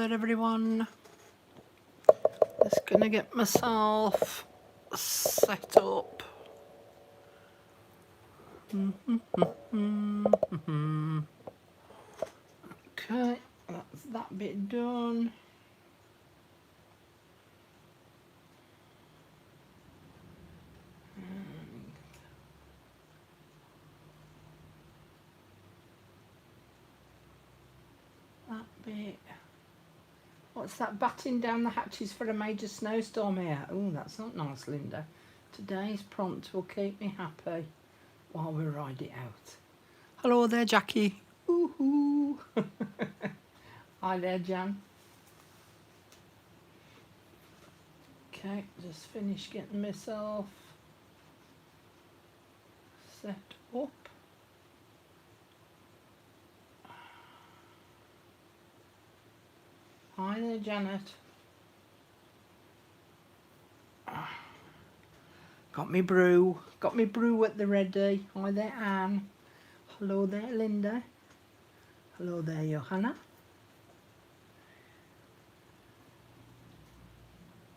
there, everyone. Just gonna get myself set up. Okay, that's that bit done. That bit. What's that? Batting down the hatches for a major snowstorm here. Oh, that's not nice, Linda. Today's prompt will keep me happy while we ride it out. Hello there, Jackie. Woohoo! Hi there, Jan. Okay, just finished getting myself set up. Hi there, Janet. Got me brew at the ready. Hi there, Anne. Hello there, Linda. Hello there, Johanna.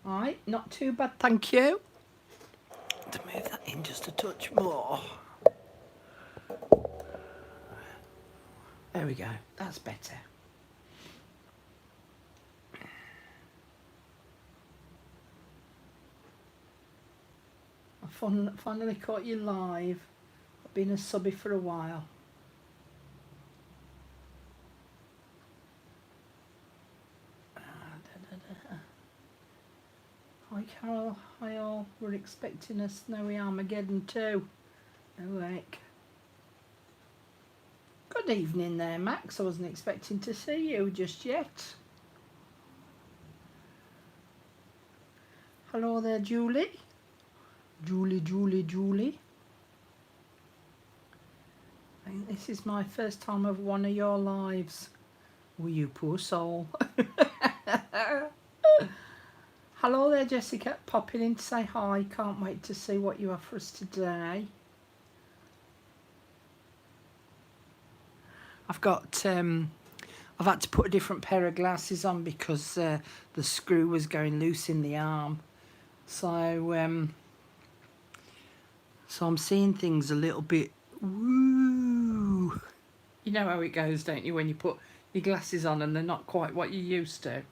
Right, not too bad, thank you. To move that in just a touch more. There we go, that's better. I finally caught you live. I've been a subby for a while. Hi Carol, hi all. We're expecting a snowy Armageddon too. No heck. Good evening there, Max. I wasn't expecting to see you just yet. Hello there, Julie. Julie. I think this is my first time of one of your lives. Oh, you poor soul. Hello there, Jessica. Popping in to say hi. Can't wait to see what you have for us today. I've had to put a different pair of glasses on because the screw was going loose in the arm. So I'm seeing things a little bit woo. You know how it goes, don't you, when you put your glasses on and they're not quite what you're used to.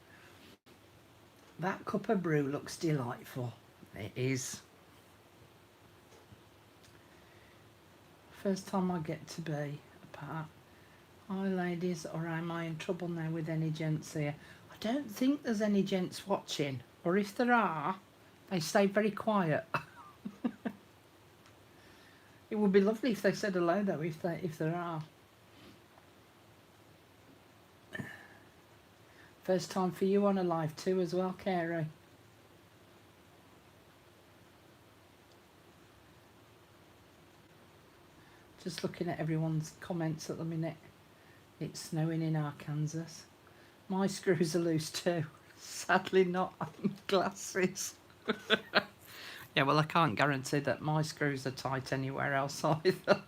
That cup of brew looks delightful. It is. First time I get to be apart. Hi ladies, or am I in trouble now with any gents here? I don't think there's any gents watching, or if there are, they stay very quiet. It would be lovely if they said hello though, if there are. First time for you on a live too as well, Carey. Just looking at everyone's comments at the minute. It's snowing in Arkansas. My screws are loose too. Sadly not on glasses. Yeah, well I can't guarantee that my screws are tight anywhere else either.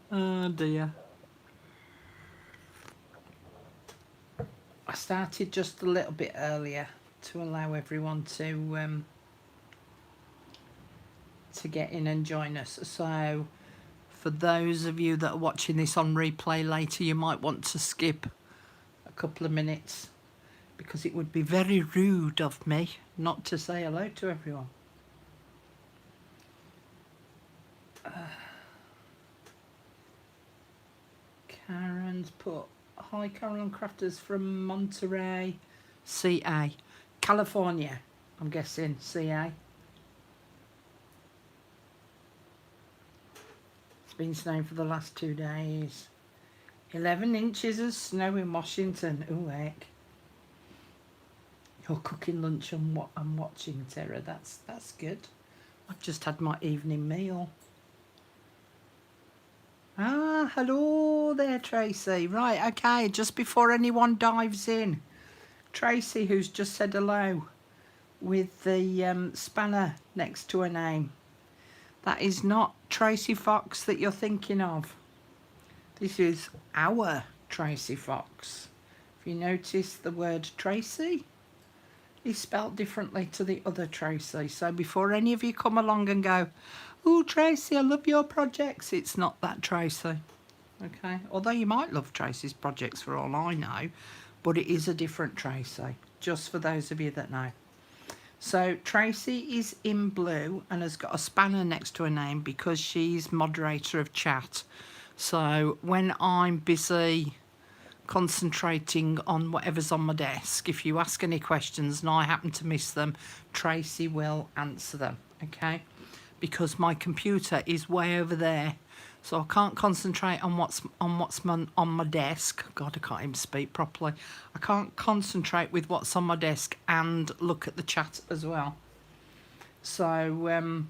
Oh dear. I started just a little bit earlier to allow everyone to get in and join us. So for those of you that are watching this on replay later, you might want to skip a couple of minutes because it would be very rude of me not to say hello to everyone. Karen's put, hi Carolyn Crafters from Monterey, CA, California, I'm guessing, CA. It's been snowing for the last 2 days. 11 inches of snow in Washington. Ooh, heck. You're cooking lunch and what I'm watching, Tara. That's good. I've just had my evening meal. Ah, hello there, Tracy. Right, okay, just before anyone dives in, Tracy, who's just said hello with the spanner next to her name. That is not Tracy Fox that you're thinking of. This is our Tracy Fox. If you notice the word Tracy is spelt differently to the other Tracy. So before any of you come along and go, "Oh, Tracy, I love your projects," it's not that Tracy. Okay, although you might love Tracy's projects for all I know, but it is a different Tracy, just for those of you that know. So Tracy is in blue and has got a spanner next to her name because she's moderator of chat. So when I'm busy concentrating on whatever's on my desk, if you ask any questions and I happen to miss them, Tracy will answer them, okay? Because my computer is way over there, so I can't concentrate on what's on my desk. God, I can't even speak properly. I can't concentrate with what's on my desk and look at the chat as well. So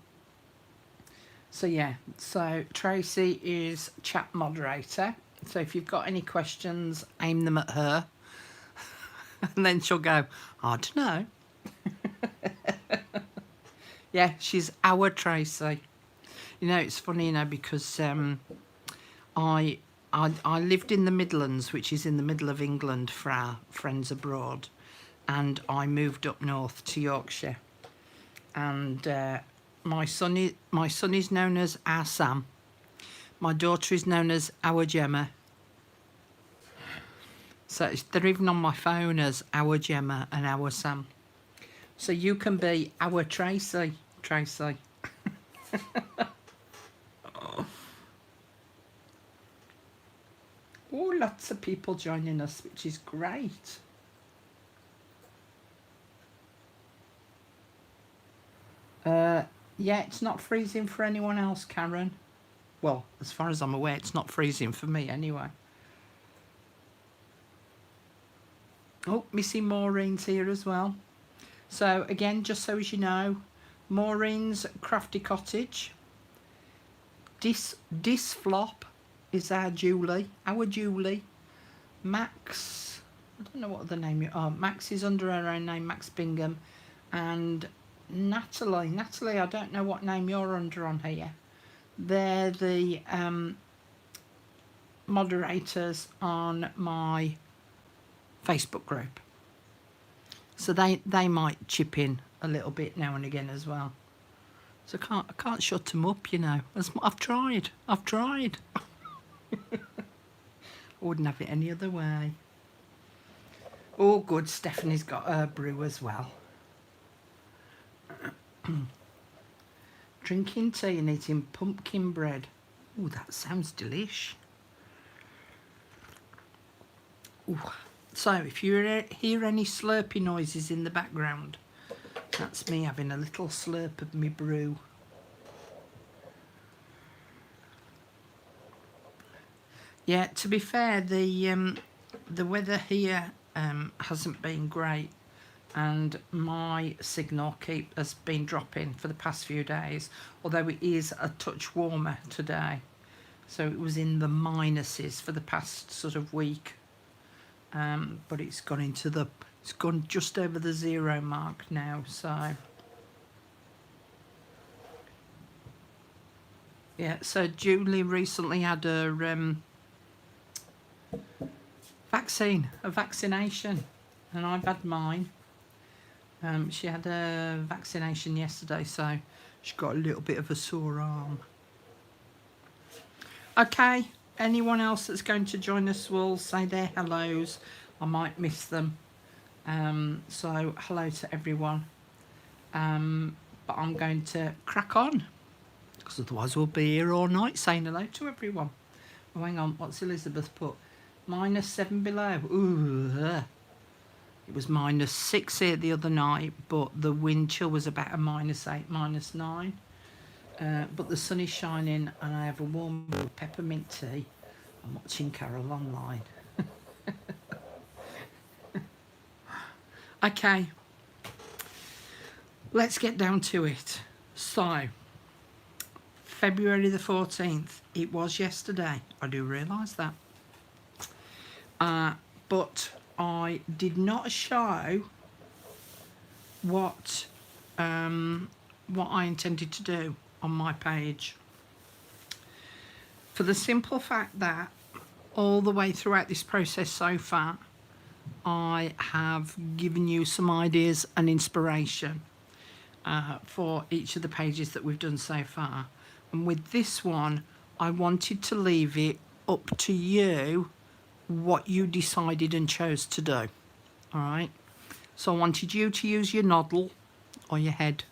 yeah, so Tracy is chat moderator. So if you've got any questions, aim them at her. And then she'll go, "I don't know." Yeah, she's our Tracy. You know, it's funny, you know, because I lived in the Midlands, which is in the middle of England for our friends abroad. And I moved up north to Yorkshire. And my son is known as our Sam. My daughter is known as our Gemma. So they're even on my phone as our Gemma and our Sam. So you can be our Tracy. Oh, lots of people joining us, which is great. Yeah, it's not freezing for anyone else, Karen. Well, as far as I'm aware, it's not freezing for me anyway. Oh, Missy Maureen's here as well. So again, just so as you know, Maureen's Crafty Cottage. Disflop is our Julie. Max, I don't know what the name you are. Max is under her own name, Max Bingham. And Natalie, I don't know what name you're under on here. They're the moderators on my Facebook group. So they might chip in a little bit now and again as well. So I can't shut them up, you know. I've tried. I wouldn't have it any other way. Oh, good. Stephanie's got her brew as well. Drinking tea and eating pumpkin bread. Oh, that sounds delish. Ooh. So if you hear any slurpy noises in the background, that's me having a little slurp of my brew. Yeah, to be fair, the weather here hasn't been great, and my signal has been dropping for the past few days, although it is a touch warmer today. So it was in the minuses for the past sort of week, but it's gone just over the 0 mark now. So yeah, so Julie recently had a vaccination, and I've had mine. She had a vaccination yesterday, so she got a little bit of a sore arm. Okay, anyone else that's going to join us will say their hellos. I might miss them. So hello to everyone. But I'm going to crack on, because otherwise we'll be here all night saying hello to everyone. Oh, hang on, what's Elizabeth put? -7 below. Ooh. It was -6 here the other night, but the wind chill was about a -8, -9. But the sun is shining, and I have a warm peppermint tea. I'm watching Carol online. Okay, let's get down to it. So, February the 14th, it was yesterday. I do realise that. But I did not show what I intended to do on my page, for the simple fact that all the way throughout this process so far, I have given you some ideas and inspiration for each of the pages that we've done so far. And with this one, I wanted to leave it up to you what you decided and chose to do. All right. So I wanted you to use your noddle or your head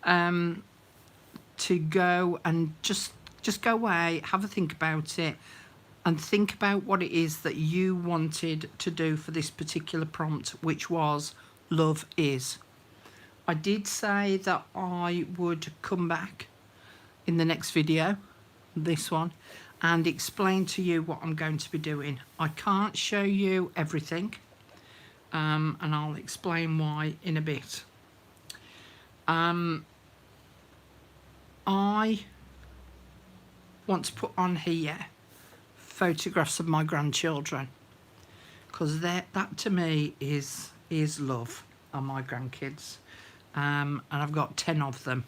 to go and just go away, have a think about it, and think about what it is that you wanted to do for this particular prompt, which was love is. I did say that I would come back in the next video, this one, and explain to you what I'm going to be doing. I can't show you everything, and I'll explain why in a bit. I want to put on here photographs of my grandchildren, because that to me is love on my grandkids, and I've got 10 of them.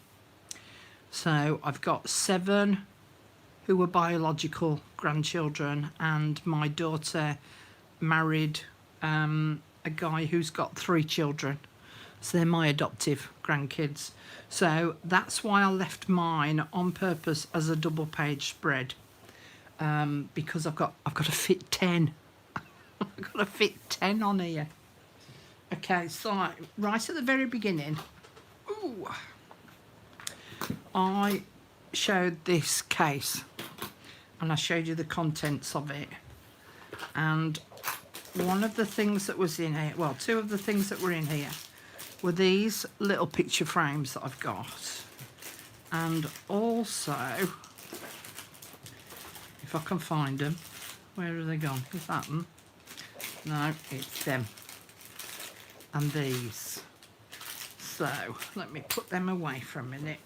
So I've got 7 who were biological grandchildren, and my daughter married a guy who's got 3 children, so they're my adoptive grandkids. So that's why I left mine on purpose as a double page spread, because I've got to fit 10. I've got to fit 10 on here. Okay, so right at the very beginning, I showed this case and I showed you the contents of it, and one of the things that was in here, well, 2 of the things that were in here were these little picture frames that I've got, and also, if I can find them, where are they gone? Is that them? No, it's them and these. So let me put them away for a minute.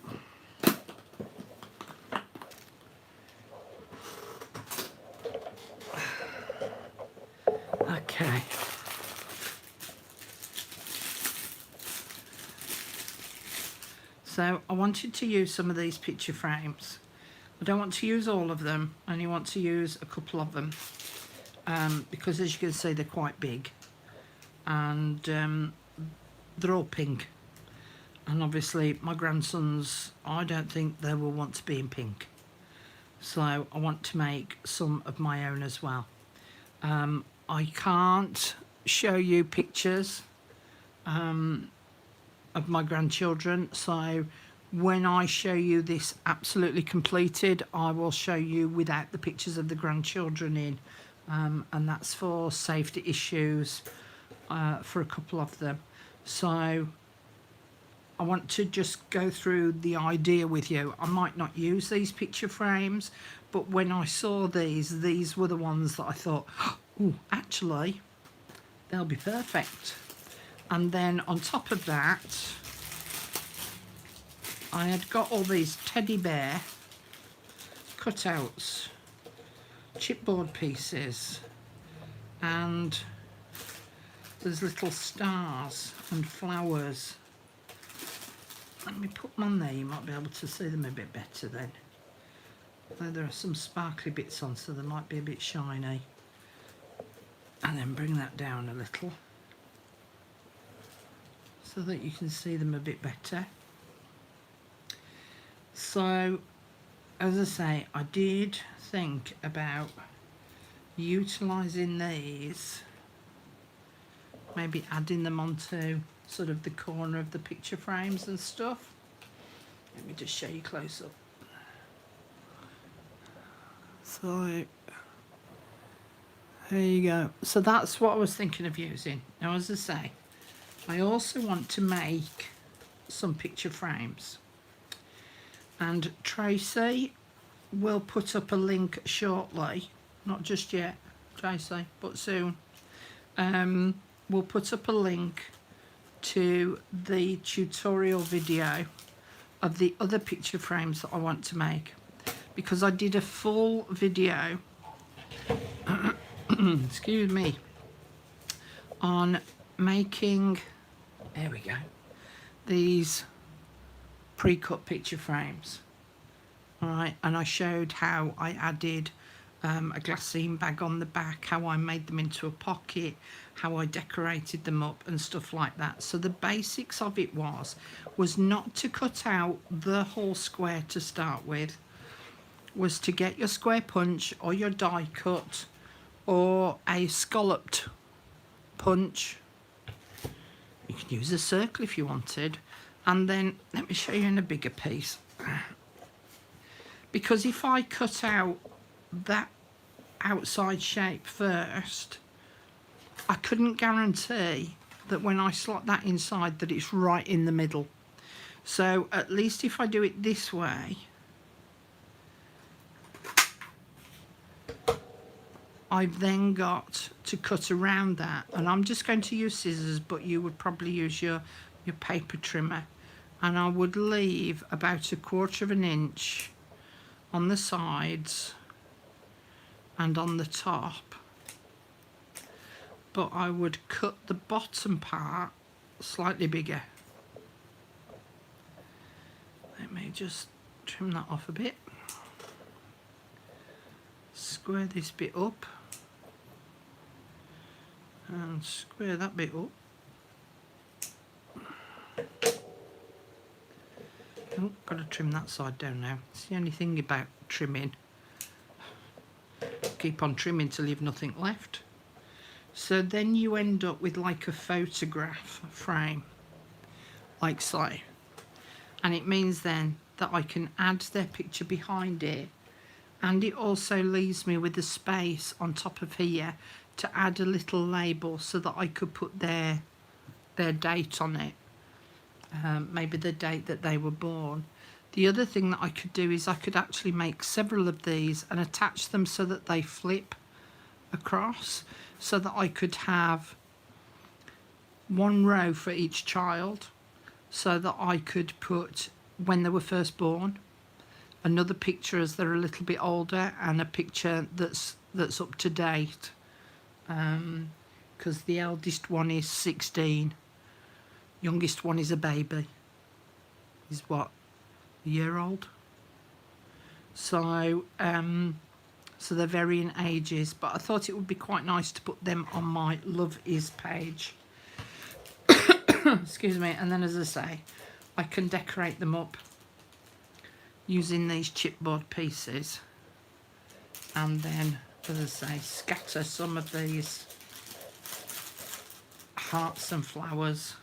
Okay. So I wanted to use some of these picture frames. I don't want to use all of them, I only want to use a couple of them, because as you can see, they're quite big, and they're all pink, and obviously my grandsons, I don't think they will want to be in pink, so I want to make some of my own as well. I can't show you pictures of my grandchildren, so when I show you this absolutely completed, I will show you without the pictures of the grandchildren in, and that's for safety issues for a couple of them. So I want to just go through the idea with you. I might not use these picture frames, but when I saw these were the ones that I thought, oh, actually they'll be perfect. And then on top of that, I had got all these teddy bear cutouts, chipboard pieces, and there's little stars and flowers. Let me put them on there, you might be able to see them a bit better then. Though there are some sparkly bits on, so they might be a bit shiny. And then bring that down a little, so that you can see them a bit better. So, as I say, I did think about utilising these, maybe adding them onto sort of the corner of the picture frames and stuff. Let me just show you close up. So, there you go. So that's what I was thinking of using. Now, as I say, I also want to make some picture frames, and Tracy will put up a link shortly, not just yet, Tracy, but soon. We'll put up a link to the tutorial video of the other picture frames that I want to make, because I did a full video excuse me, on making, there we go, these pre-cut picture frames. All right, and I showed how I added a glassine bag on the back, how I made them into a pocket, how I decorated them up and stuff like that. So the basics of it was not to cut out the whole square to start with, was to get your square punch or your die cut or a scalloped punch. You can use a circle if you wanted. And then let me show you in a bigger piece. Because if I cut out that outside shape first, I couldn't guarantee that when I slot that inside that it's right in the middle. So at least if I do it this way, I've then got to cut around that, and I'm just going to use scissors, but you would probably use your paper trimmer, and I would leave about 1/4 of an inch on the sides and on the top, but I would cut the bottom part slightly bigger. Let me just trim that off a bit, square this bit up and square that bit up. Oh, got to trim that side down now. It's the only thing about trimming. Keep on trimming till you've nothing left. So then you end up with like a photograph frame, like so. And it means then that I can add their picture behind it, and it also leaves me with the space on top of here to add a little label so that I could put their date on it. Maybe the date that they were born. The other thing that I could do is I could actually make several of these and attach them so that they flip across, so that I could have one row for each child, so that I could put when they were first born, another picture as they're a little bit older, and a picture that's up to date, because the eldest one is 16. Youngest one is a baby. He's what, a year old? So so they're varying ages, but I thought it would be quite nice to put them on my Love Is page. Excuse me. And then, as I say, I can decorate them up using these chipboard pieces, and then, as I say, scatter some of these hearts and flowers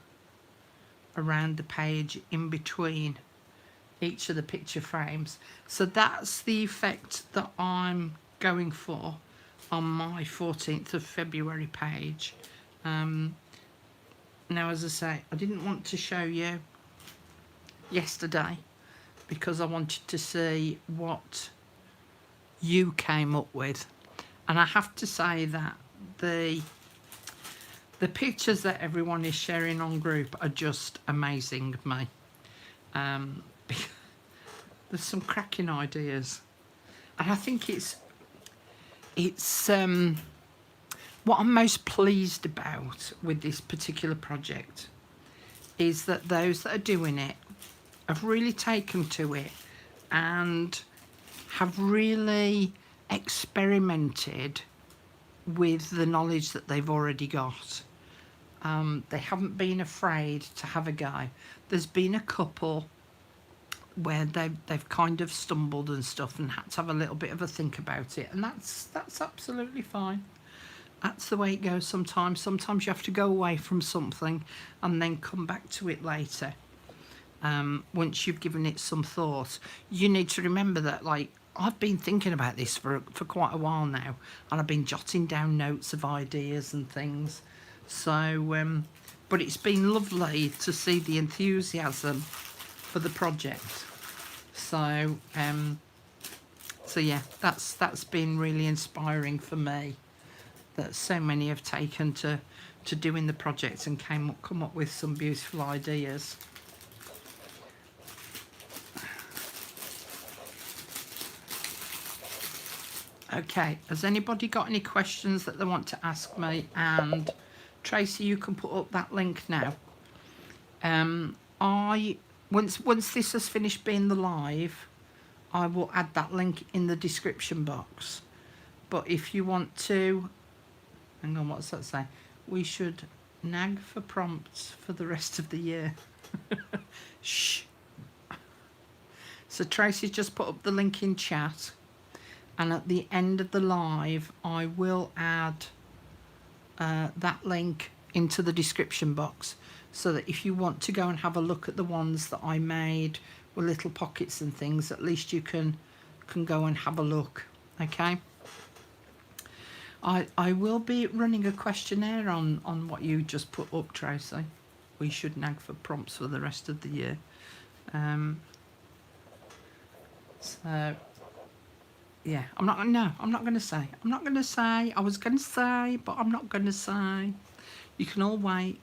around the page in between each of the picture frames. So that's the effect that I'm going for on my 14th of February page. Now, as I say, I didn't want to show you yesterday because I wanted to see what you came up with, and I have to say that the pictures that everyone is sharing on group are just amazing, me. There's some cracking ideas, and I think it's what I'm most pleased about with this particular project is that those that are doing it have really taken to it and have really experimented with the knowledge that they've already got. They haven't been afraid to have a go. There's been a couple where they've kind of stumbled and stuff and had to have a little bit of a think about it, and that's absolutely fine. That's the way it goes sometimes. Sometimes you have to go away from something and then come back to it later. Once you've given it some thought, you need to remember that, like, I've been thinking about this for quite a while now, and I've been jotting down notes of ideas and things. So, but it's been lovely to see the enthusiasm for the project. So, so yeah, that's been really inspiring for me, that so many have taken to doing the project and come up with some beautiful ideas. Okay, has anybody got any questions that they want to ask me? And Tracy, you can put up that link now. Once this has finished being the live, I will add that link in the description box. But if you want to, hang on, what's that say? We should nag for prompts for the rest of the year. Shh. So Tracy's just put up the link in chat, and at the end of the live I will add that link into the description box, so that if you want to go and have a look at the ones that I made with little pockets and things, at least you can go and have a look. Okay, I will be running a questionnaire on what you just put up, Tracy. We should nag for prompts for the rest of the year. So yeah, I'm not going to say. I was going to say, but I'm not going to say. You can all wait.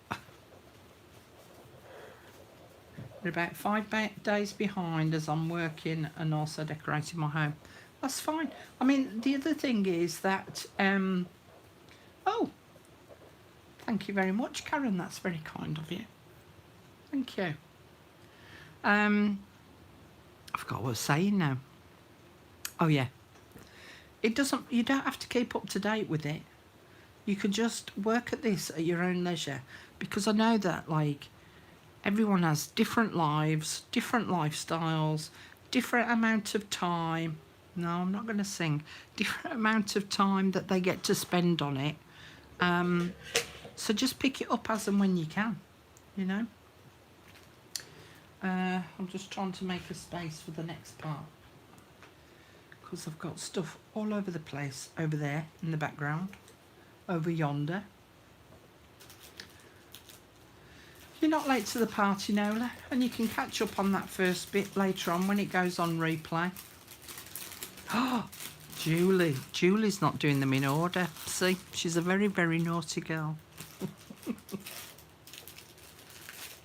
We're about 5 days behind as I'm working and also decorating my home. That's fine. I mean, the other thing is that, oh, thank you very much, Karen. That's very kind of you. Thank you. I forgot what I was saying now. Oh yeah. You don't have to keep up to date with it. You can just work at this at your own leisure, because I know that, like, everyone has different lives, different lifestyles, different amount of time. No, I'm not going to sing. Different amount of time that they get to spend on it. So just pick it up as and when you can, you know. I'm just trying to make a space for the next part, because I've got stuff all over the place, over there in the background, over yonder. You're not late to the party, Nola, and you can catch up on that first bit later on when it goes on replay. Oh, Julie's not doing them in order. See, she's a very, very naughty girl.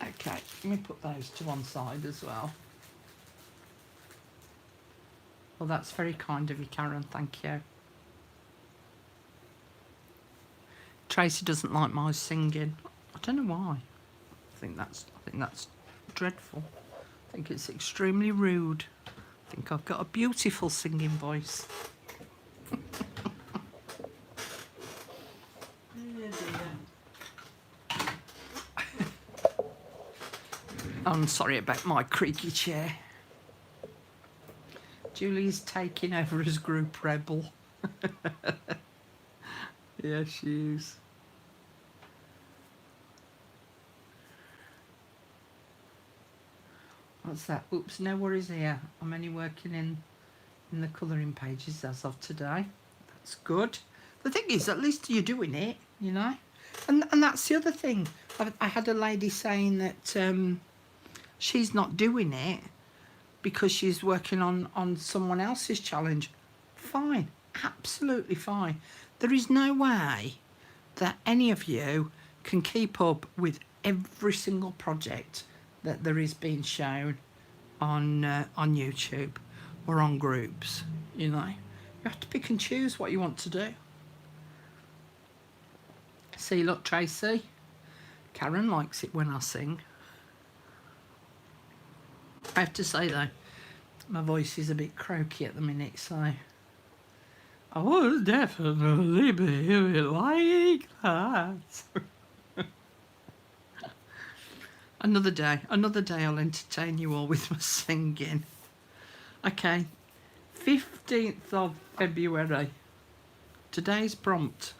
Okay, let me put those to one side as well. Well, that's very kind of you, Karen. Thank you. Tracy doesn't like my singing. I don't know why. I think that's dreadful. I think it's extremely rude. I think I've got a beautiful singing voice. I'm sorry about my creaky chair. Julie's taking over as group rebel. Yeah, she is. What's that? Oops, no worries here. I'm only working in the colouring pages as of today. That's good. The thing is, at least you're doing it, you know. And that's the other thing. I had a lady saying that she's not doing it because she's working on someone else's challenge. Fine, absolutely fine. There is no way that any of you can keep up with every single project that there is being shown on YouTube or on groups, you know. You have to pick and choose what you want to do. See, look, Tracy. Karen likes it when I sing. I have to say, though, my voice is a bit croaky at the minute, so I will definitely be like that. Another day I'll entertain you all with my singing. Okay, 15th of February. Today's prompt.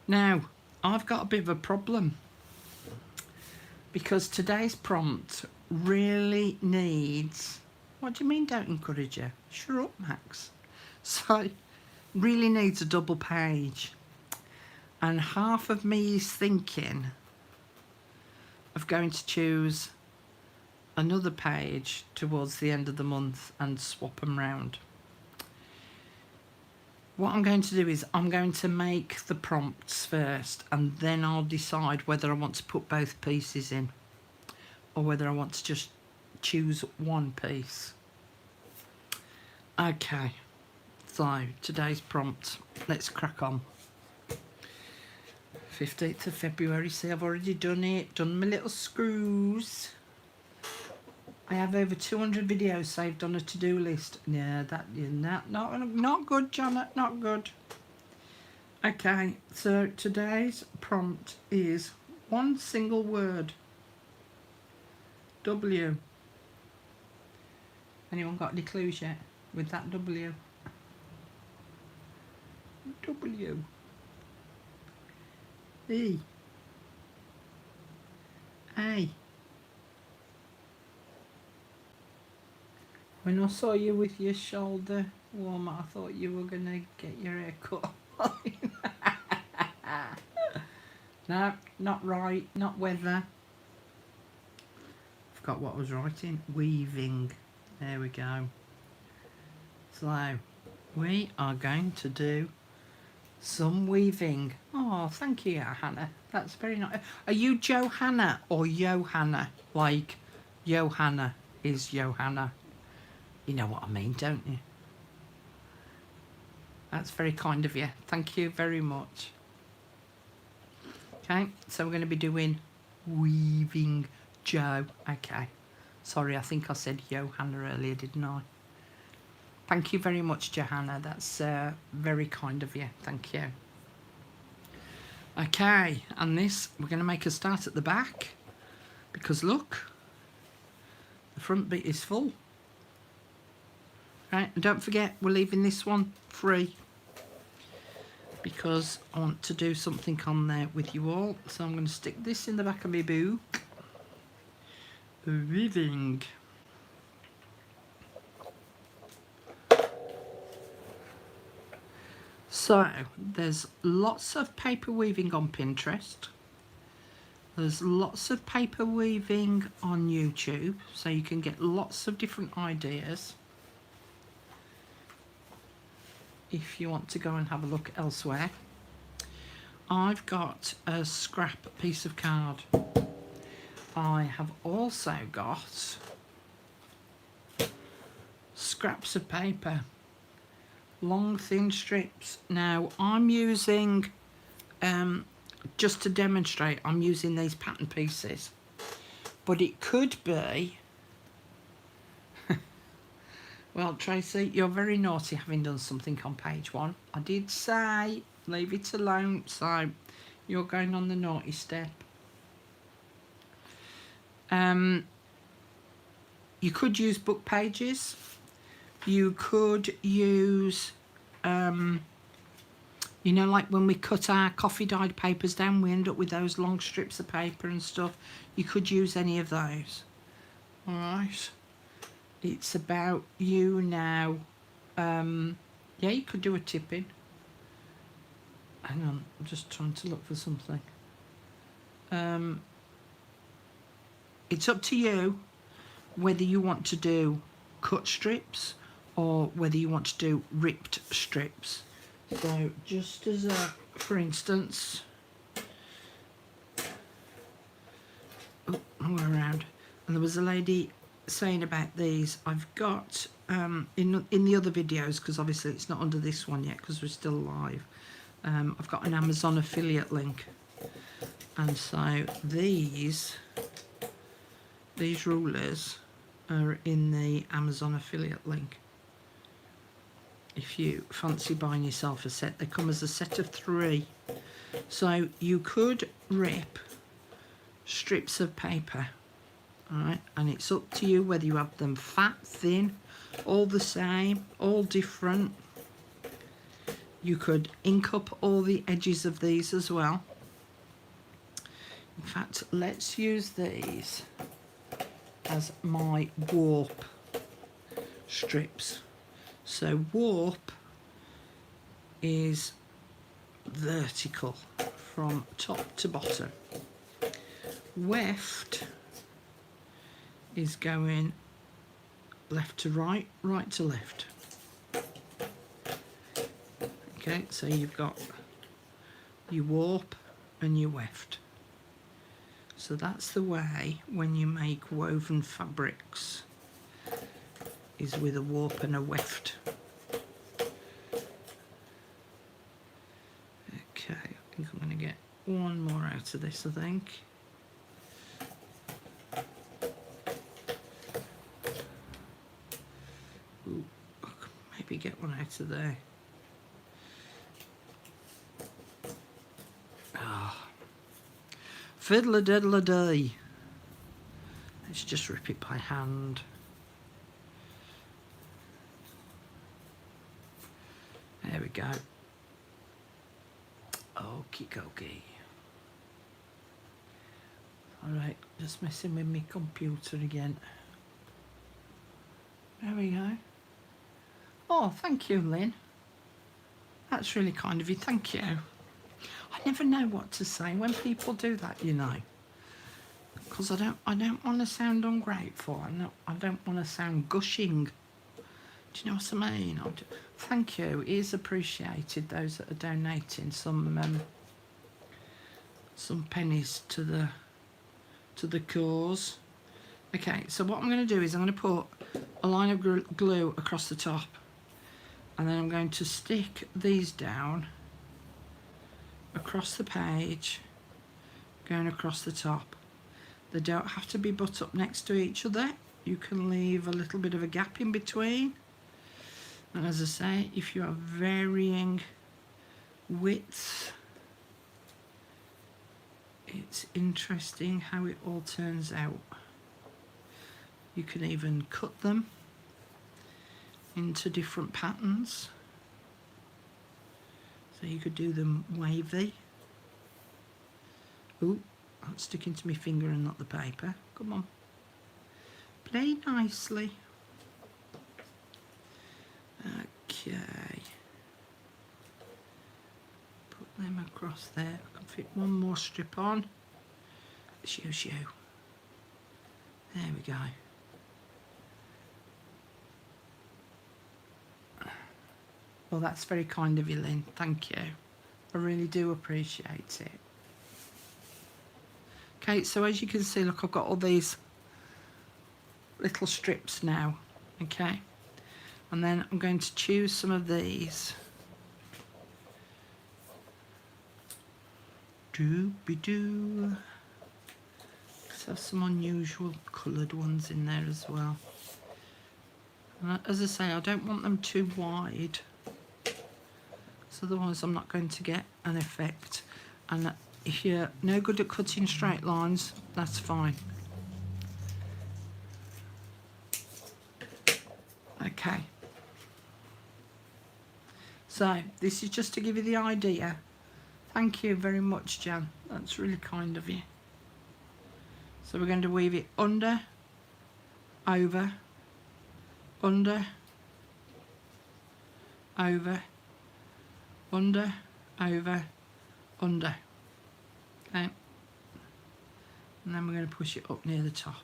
Now, I've got a bit of a problem, because today's prompt really needs... What do you mean don't encourage her? Shut up, Max. So, really needs a double page. And half of me is thinking of going to choose another page towards the end of the month and swap them round. What I'm going to do is I'm going to make the prompts first, and then I'll decide whether I want to put both pieces in or whether I want to just choose one piece. Okay, so today's prompt, let's crack on. 15th of February, see, I've already done it, done my little screws. I have over 200 videos saved on a to-do list. Yeah, not good, Janet, not good. Okay, so today's prompt is one single word. W. Anyone got any clues yet with that W? W. E. A. When I saw you with your shoulder warm, I thought you were going to get your hair cut. No, not right, not weather. Forgot what I was writing. Weaving. There we go. So, we are going to do some weaving. Oh, thank you, Hannah. That's very nice. Are you Johanna or Johanna? Like, Johanna is Johanna. You know what I mean, don't you? That's very kind of you. Thank you very much. Okay, so we're going to be doing weaving Joe. Okay. Sorry, I think I said Johanna earlier, didn't I? Thank you very much, Johanna. That's very kind of you. Thank you. Okay, and this, we're going to make a start at the back. Because look, the front bit is full. Right, and don't forget, we're leaving this one free. Because I want to do something on there with you all. So I'm going to stick this in the back of my book. Weaving. So there's lots of paper weaving on Pinterest. There's lots of paper weaving on YouTube. So you can get lots of different ideas. If you want to go and have a look elsewhere. I've got a scrap piece of card. I have also got scraps of paper, long thin strips. Now I'm using, just to demonstrate, I'm using these pattern pieces, but it could be well, Tracy, you're very naughty having done something on page 1. I did say leave it alone, so you're going on the naughty step. You could use book pages. You could use, you know, like when we cut our coffee dyed papers down, we end up with those long strips of paper and stuff. You could use any of those. All right. It's about you now. Yeah, you could do a tipping. Hang on, I'm just trying to look for something. It's up to you whether you want to do cut strips or whether you want to do ripped strips. So just as a, for instance, oh, we're around, and there was a lady saying about these. I've got in the other videos, because obviously it's not under this one yet because we're still live. I've got an Amazon affiliate link, and so these rulers are in the Amazon affiliate link. If you fancy buying yourself a set, they come as a set of 3. So you could rip strips of paper. Alright, and it's up to you whether you have them fat, thin, all the same, all different. You could ink up all the edges of these as well. In fact, let's use these as my warp strips. So warp is vertical from top to bottom. Weft is going left to right, right to left. Okay, so you've got your warp and your weft. So that's the way when you make woven fabrics, is with a warp and a weft. Okay, I think I'm going to get one more out of this, I think. get one out of there. Ah, fiddle-a-diddle-a-day. Let's just rip it by hand. There we go. Okie dokie. Alright, just messing with my computer again. There we go. Oh, thank you, Lynn. That's really kind of you, thank you. I never know what to say when people do that, you know. Because I don't want to sound ungrateful. I don't want to sound gushing. Do you know what I mean? Thank you. It is appreciated, those that are donating some pennies to the cause. Okay, so what I'm going to do is I'm going to put a line of glue across the top, and then I'm going to stick these down across the page, going across the top. They don't have to be butt up next to each other. You can leave a little bit of a gap in between. And as I say, if you have varying widths, it's interesting how it all turns out. You can even cut them into different patterns. So you could do them wavy. Ooh, that's sticking to my finger and not the paper. Come on. Play nicely. Okay. Put them across there. I can fit one more strip on. Shoo. There we go. Well, that's very kind of you, Lynn. Thank you. I really do appreciate it. Okay, so as you can see, look, I've got all these little strips now. Okay. And then I'm going to choose some of these. Doobie-doo. Let's have some unusual coloured ones in there as well. And as I say, I don't want them too wide, so otherwise I'm not going to get an effect. And if you're no good at cutting straight lines, that's fine. Okay. So this is just to give you the idea. Thank you very much, Jan. That's really kind of you. So we're going to weave it under, over, under, over, under, over, under. Okay. And then we're going to push it up near the top.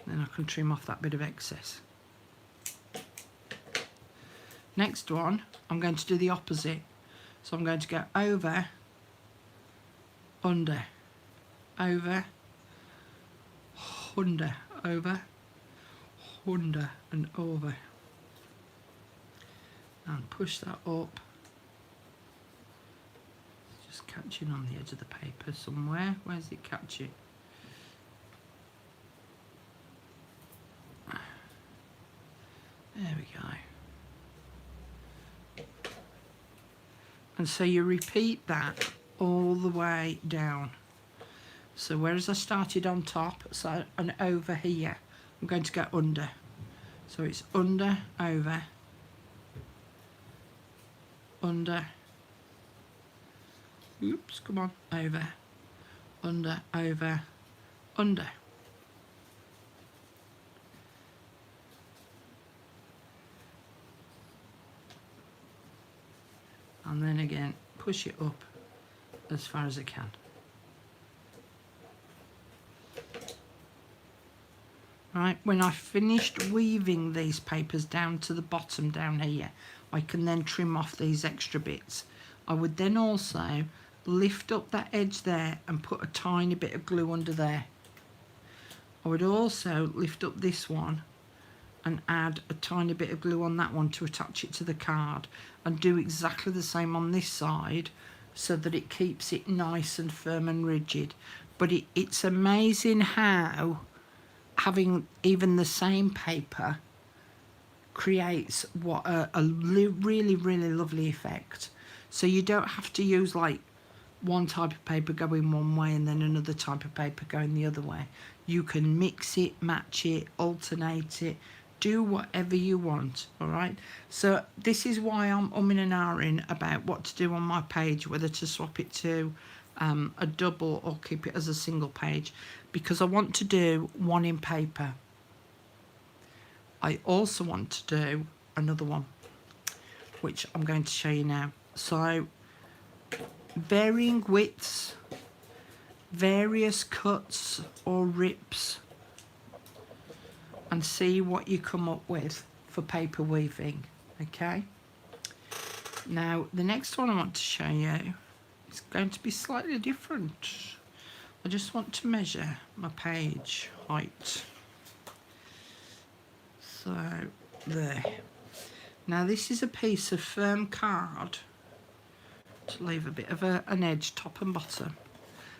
Then I can trim off that bit of excess. Next one, I'm going to do the opposite. So I'm going to go over, under, over, under, over, under and over. And push that up. It's just catching on the edge of the paper somewhere. Where's it catching? There we go. And so you repeat that all the way down. So whereas I started on top, so and over here, I'm going to go under. So it's under, over, under, oops, come on, over, under, over, under. And then again, push it up as far as I can. Right, when I've finished weaving these papers down to the bottom down here, I can then trim off these extra bits. I would then also lift up that edge there and put a tiny bit of glue under there. I would also lift up this one and add a tiny bit of glue on that one to attach it to the card, and do exactly the same on this side so that it keeps it nice and firm and rigid. But it's amazing how having even the same paper creates what really, really lovely effect. So you don't have to use like one type of paper going one way and then another type of paper going the other way. You can mix it, match it, alternate it, do whatever you want. All right, so this is why I'm umming and ahhing about what to do on my page, whether to swap it to a double or keep it as a single page, because I want to do one in paper. I also want to do another one, which I'm going to show you now. So varying widths, various cuts or rips, and see what you come up with for paper weaving. Okay, now the next one I want to show you is going to be slightly different. I just want to measure my page height. So there. Now this is a piece of firm card to leave a bit of an edge top and bottom.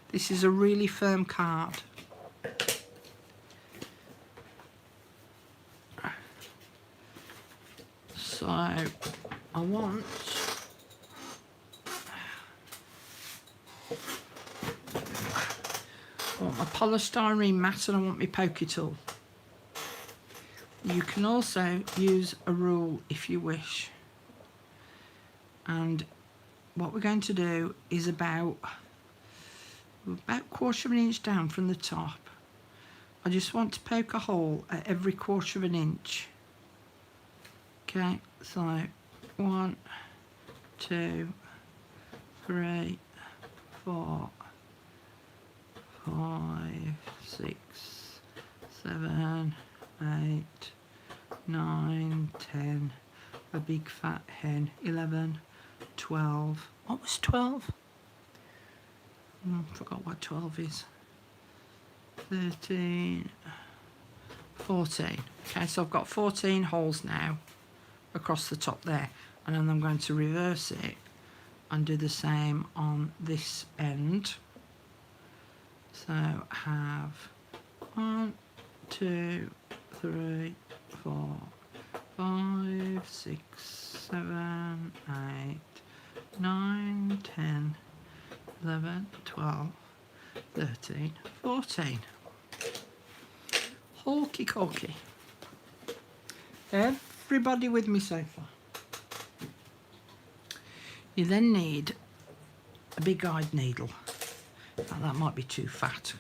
This is a really firm card. So I want my polystyrene mat and I want my pokey tool. You can also use a rule if you wish. And what we're going to do is about 1/4 of an inch down from the top. I just want to poke a hole at every 1/4 of an inch. Okay, so 1, 2, 3, 4, 5, 6, 7, 8, 9, 10, a big fat hen, 11, 12. What was 12? Forgot what 12 is. 13, 14. Okay, so I've got 14 holes now across the top there, and then I'm going to reverse it and do the same on this end. So have 1, 2, 3, 4, 5, 6, 7, 8, 9, 10, 11, 12, 13, 14. Hawky corky. Everybody with me so far? You then need a big guide needle. Now, that might be too fat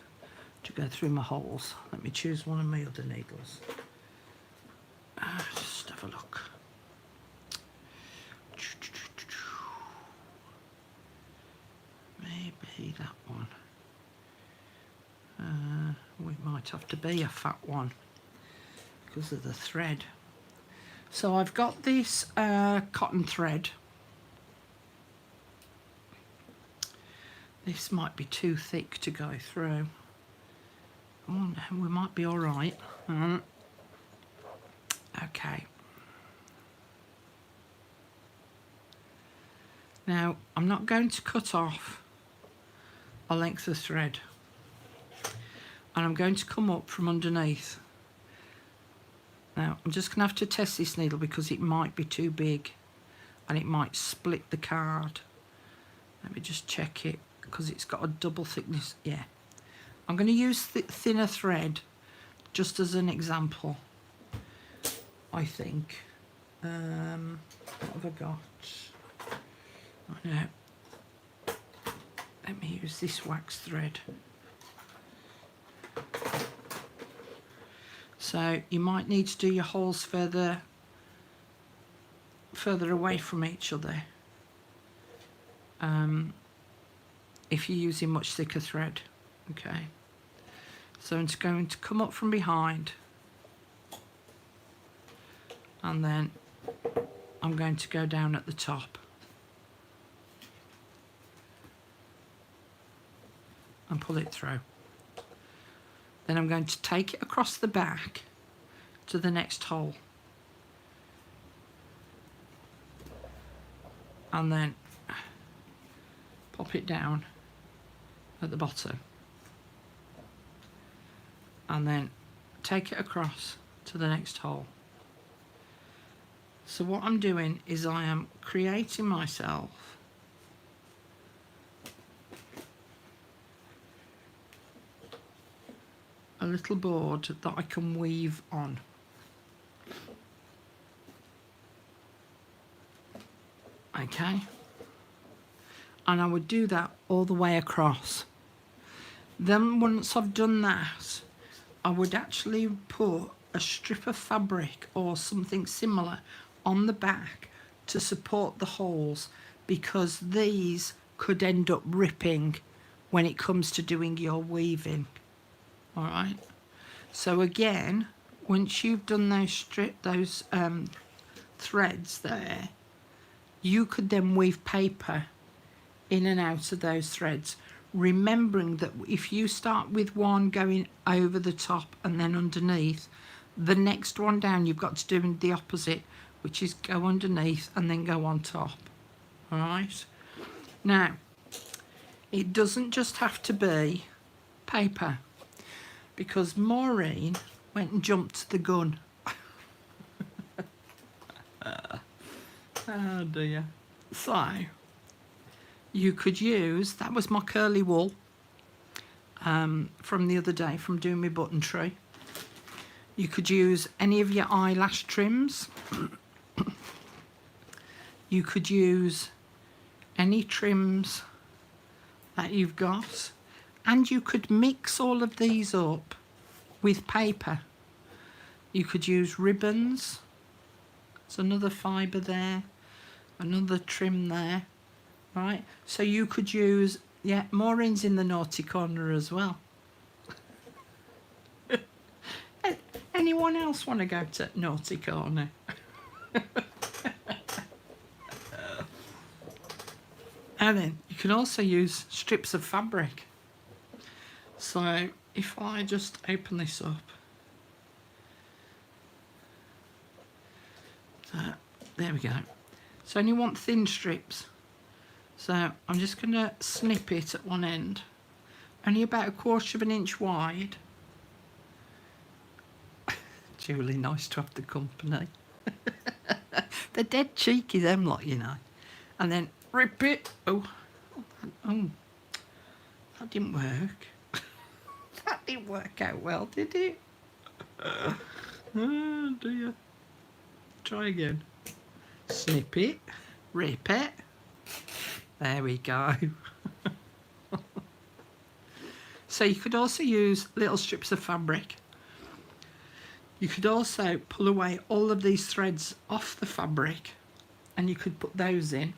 to go through my holes. Let me choose one of my other needles. Just have a look. Maybe that one. We might have to be a fat one because of the thread. So I've got this cotton thread. This might be too thick to go through. Oh no, we might be all right. Okay. Now, I'm not going to cut off a length of thread. And I'm going to come up from underneath. Now, I'm just going to have to test this needle because it might be too big and it might split the card. Let me just check it because it's got a double thickness. Yeah. I'm going to use thinner thread just as an example, I think. What have I got? I know. Let me use this wax thread. So you might need to do your holes further away from each other if you're using much thicker thread. Okay, so I'm just going to come up from behind and then I'm going to go down at the top and pull it through. Then I'm going to take it across the back to the next hole. And then pop it down at the bottom. And then take it across to the next hole. So what I'm doing is I am creating myself a little board that I can weave on. Okay, and I would do that all the way across. Then once I've done that, I would actually put a strip of fabric or something similar on the back to support the holes, because these could end up ripping when it comes to doing your weaving. All right, so again, once you've done those threads there, you could then weave paper in and out of those threads, remembering that if you start with one going over the top and then underneath, the next one down you've got to do the opposite, which is go underneath and then go on top. All right, now it doesn't just have to be paper, because Maureen went and jumped the gun. Oh dear. So you could use, that was my curly wool from the other day from doing my button tree. You could use any of your eyelash trims. You could use any trims that you've got, and you could mix all of these up with paper. You could use ribbons. There's another fibre there, another trim there, right? So you could use, yeah, Maureen's in the naughty corner as well. Anyone else want to go to naughty corner? And then you can also use strips of fabric. So if I just open this up, so there we go. So only want thin strips. So I'm just going to snip it at one end, only about 1/4 of an inch wide. Julie, nice to have the company. They're dead cheeky, them lot, you know. And then rip it. Oh, that didn't work. That didn't work out well, did it? Oh dear. Try again. Snip it, rip it. There we go. So you could also use little strips of fabric. You could also pull away all of these threads off the fabric, and you could put those in.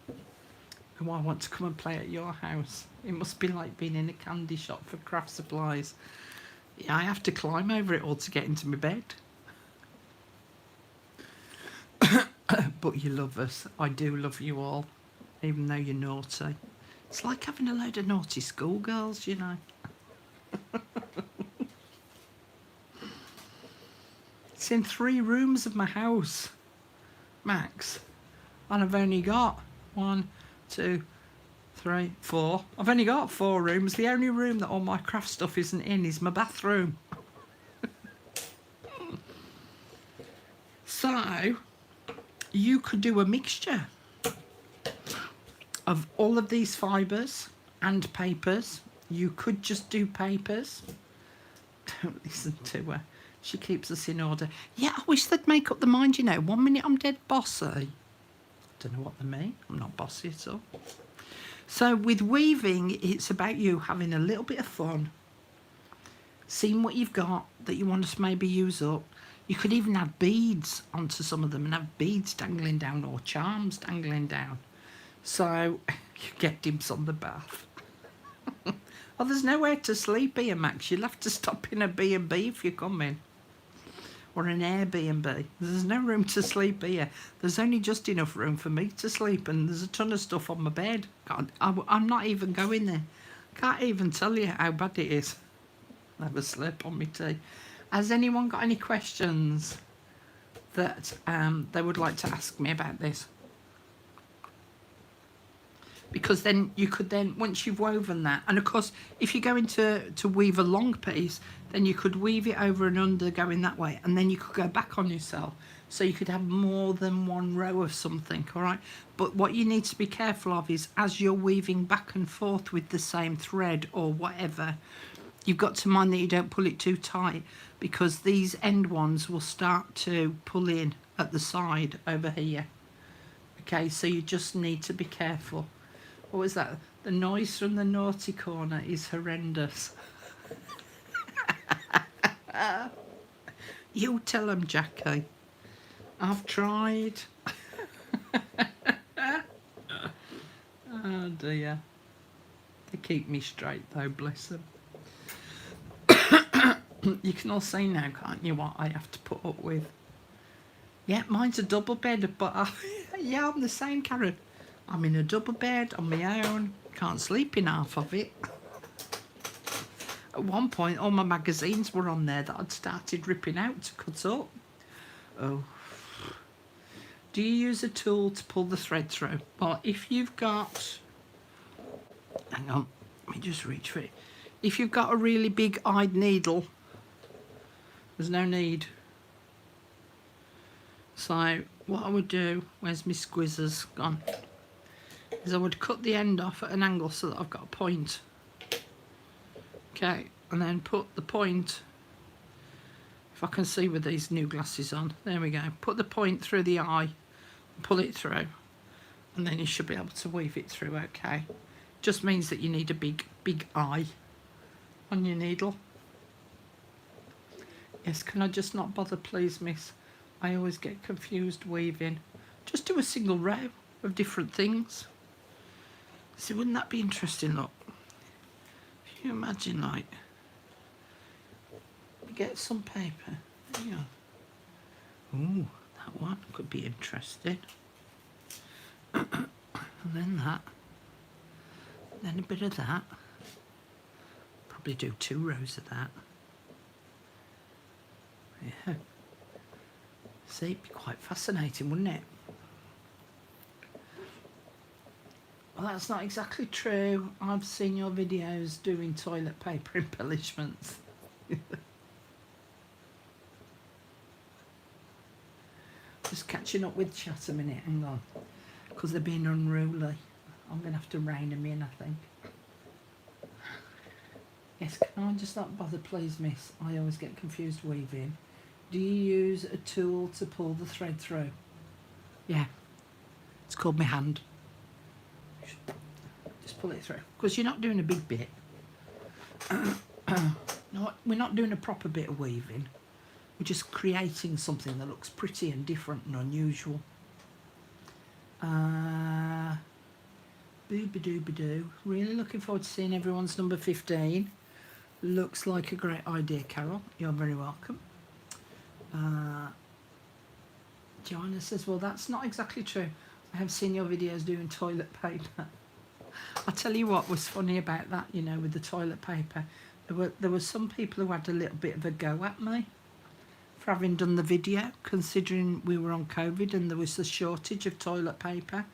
Oh, I want to come and play at your house. It must be like being in a candy shop for craft supplies. Yeah, I have to climb over it all to get into my bed. But you love us. I do love you all, even though you're naughty. It's like having a load of naughty schoolgirls, you know. It's in 3 rooms of my house, max. And I've only got 1, 2, 3, 4. I've only got 4 rooms. The only room that all my craft stuff isn't in is my bathroom. So you could do a mixture of all of these fibres and papers. You could just do papers. Don't listen to her. She keeps us in order. Yeah, I wish they'd make up the mind, you know. 1 minute I'm dead bossy. Don't know what they mean. I'm not bossy at all. So with weaving, it's about you having a little bit of fun, seeing what you've got that you want to maybe use up. You could even add beads onto some of them and have beads dangling down or charms dangling down. So you get dibs on the bath. Oh, there's nowhere to sleep here, Max. You'll have to stop in a B&B if you come in. Or an Airbnb. There's no room to sleep here. There's only just enough room for me to sleep, and there's a ton of stuff on my bed. I'm not even going there. Can't even tell you how bad it is. Never sleep on my tea. Has anyone got any questions that they would like to ask me about this? Because then you could then, once you've woven that, and of course, if you're going to weave a long piece, then you could weave it over and under going that way, and then you could go back on yourself. So you could have more than one row of something, all right? But what you need to be careful of is as you're weaving back and forth with the same thread or whatever, you've got to mind that you don't pull it too tight, because these end ones will start to pull in at the side over here. Okay, so you just need to be careful. What was that? The noise from the naughty corner is horrendous. You tell them, Jackie. I've tried. Oh dear. They keep me straight though, bless them. You can all see now, can't you, what I have to put up with? Yeah, mine's a double bed, but yeah, I'm the same, Karen. I'm in a double bed on my own. Can't sleep in half of it. At one point, all my magazines were on there that I'd started ripping out to cut up. Oh. Do you use a tool to pull the thread through? Well, if you've got... Hang on, let me just reach for it. If you've got a really big-eyed needle, there's no need. So what I would do, where's my squizzers gone, is I would cut the end off at an angle so that I've got a point. Okay, and then put the point, if I can see with these new glasses on, there we go, put the point through the eye, pull it through, and then you should be able to weave it through, okay. Just means that you need a big eye on your needle. Yes, can I just not bother, please, miss? I always get confused weaving. Just do a single row of different things. See, wouldn't that be interesting? Look, if you imagine, like, you get some paper. There you go. Ooh, that one could be interesting. And then that. Then a bit of that. Probably do 2 rows of that. Yeah. See, it'd be quite fascinating, wouldn't it? Well, that's not exactly true. I've seen your videos doing toilet paper embellishments. Just catching up with chat a minute, hang on. Because they're being unruly. I'm going to have to rein them in, I think. Yes, can I just not bother, please, miss? I always get confused weaving. Do you use a tool to pull the thread through? Yeah. It's called my hand. Just pull it through. Because you're not doing a big bit. No, we're not doing a proper bit of weaving. We're just creating something that looks pretty and different and unusual. Boo-ba-doo-ba-doo. Really looking forward to seeing everyone's number 15. Looks like a great idea, Carol. You're very welcome. Joanna says, well, that's not exactly true. I have seen your videos doing toilet paper. I'll tell you what was funny about that, you know, with the toilet paper. There were some people who had a little bit of a go at me for having done the video, considering we were on COVID and there was a shortage of toilet paper.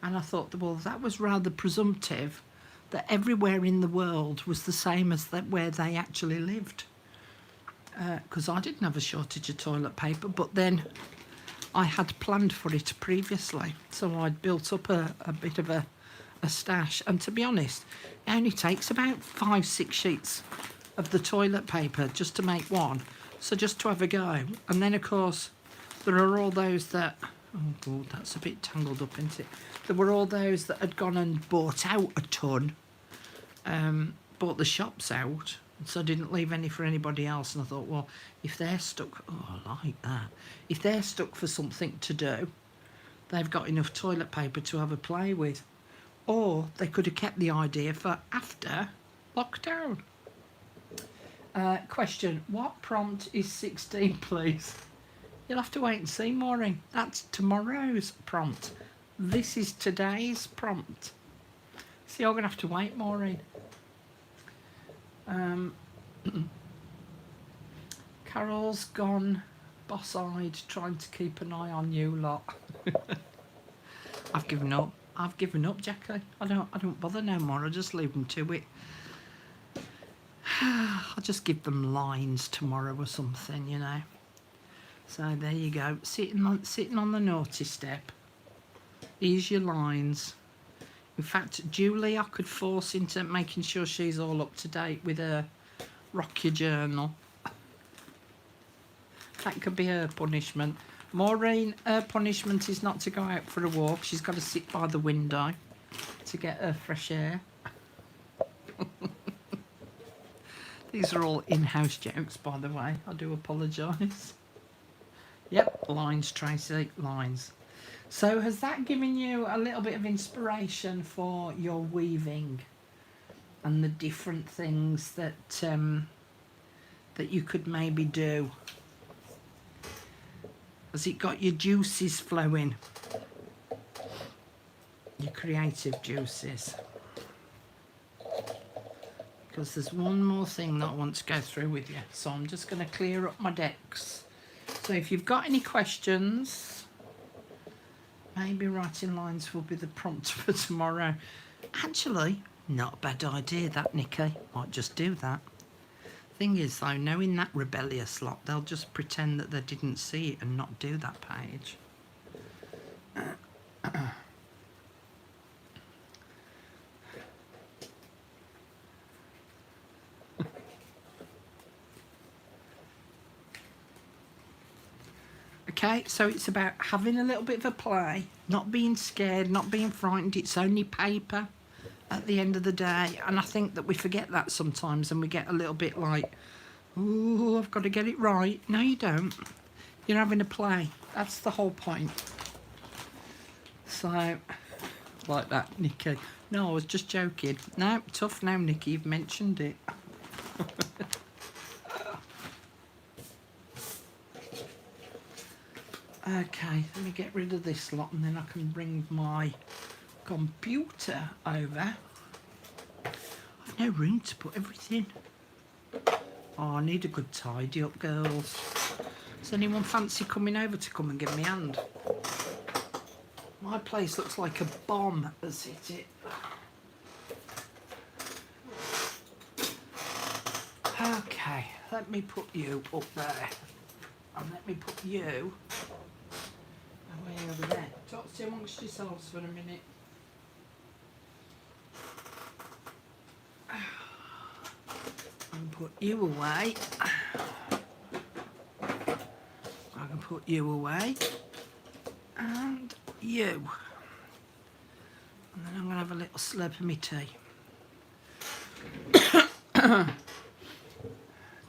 And I thought, well, that was rather presumptive that everywhere in the world was the same as where they actually lived. Because I didn't have a shortage of toilet paper, but then I had planned for it previously. So I'd built up a bit of a stash. And to be honest, it only takes about 5-6 sheets of the toilet paper just to make one. So just to have a go. And then, of course, there are all those that... Oh, God, that's a bit tangled up, isn't it? There were all those that had gone and bought out a ton, bought the shops out, so I didn't leave any for anybody else. And I thought, well, if they're stuck, oh, I like that. If they're stuck for something to do, they've got enough toilet paper to have a play with. Or they could have kept the idea for after lockdown. Question, what prompt is 16, please? You'll have to wait and see, Maureen. That's tomorrow's prompt. This is today's prompt. So you're going to have to wait, Maureen. Carol's gone boss-eyed trying to keep an eye on you lot. I've given up. I've given up, Jackie. I don't bother no more. I just leave them to it. I'll just give them lines tomorrow or something, you know. So there you go, sitting on the naughty step. Here's your lines. In fact, Julie, I could force into making sure she's all up to date with her Rock Your Journal. That could be her punishment. Maureen, her punishment is not to go out for a walk. She's got to sit by the window to get her fresh air. These are all in-house jokes, by the way. I do apologise. Yep, lines, Tracy, lines. So has that given you a little bit of inspiration for your weaving and the different things that that you could maybe do? Has it got your juices flowing? Your creative juices? Because there's one more thing that I want to go through with you. So I'm just going to clear up my decks. So if you've got any questions, maybe writing lines will be the prompt for tomorrow. Actually, not a bad idea that, Nikki. Might just do that. Thing is though, knowing that rebellious lot, they'll just pretend that they didn't see it and not do that page. Okay, so it's about having a little bit of a play, not being scared, not being frightened. It's only paper at the end of the day, and I think that we forget that sometimes, and we get a little bit like, oh, I've got to get it right. No, you don't. You're having a play. That's the whole point. So, like that, Nikki. No, I was just joking. No, tough now, Nikki. You've mentioned it. Okay, let me get rid of this lot and then I can bring my computer over. I've no room to put everything. Oh, I need a good tidy up, girls. Does anyone fancy coming over to come and give me a hand? My place looks like a bomb has hit it. Okay, let me put you up there. And let me put you away over there. Talk to amongst yourselves for a minute. And put you away. I can put you away. And you. And then I'm going to have a little slurp of my tea.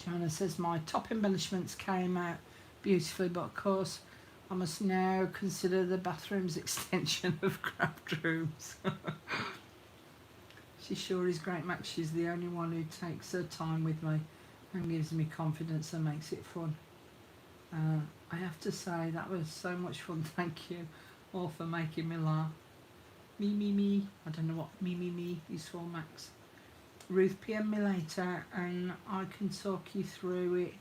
Joanna says my top embellishments came out beautifully, but of course I must now consider the bathroom's extension of craft rooms. She sure is great, Max. She's the only one who takes her time with me and gives me confidence and makes it fun. I have to say that was so much fun. Thank you all for making me laugh. Me. I don't know what me is for, Max. Ruth, PM me later and I can talk you through it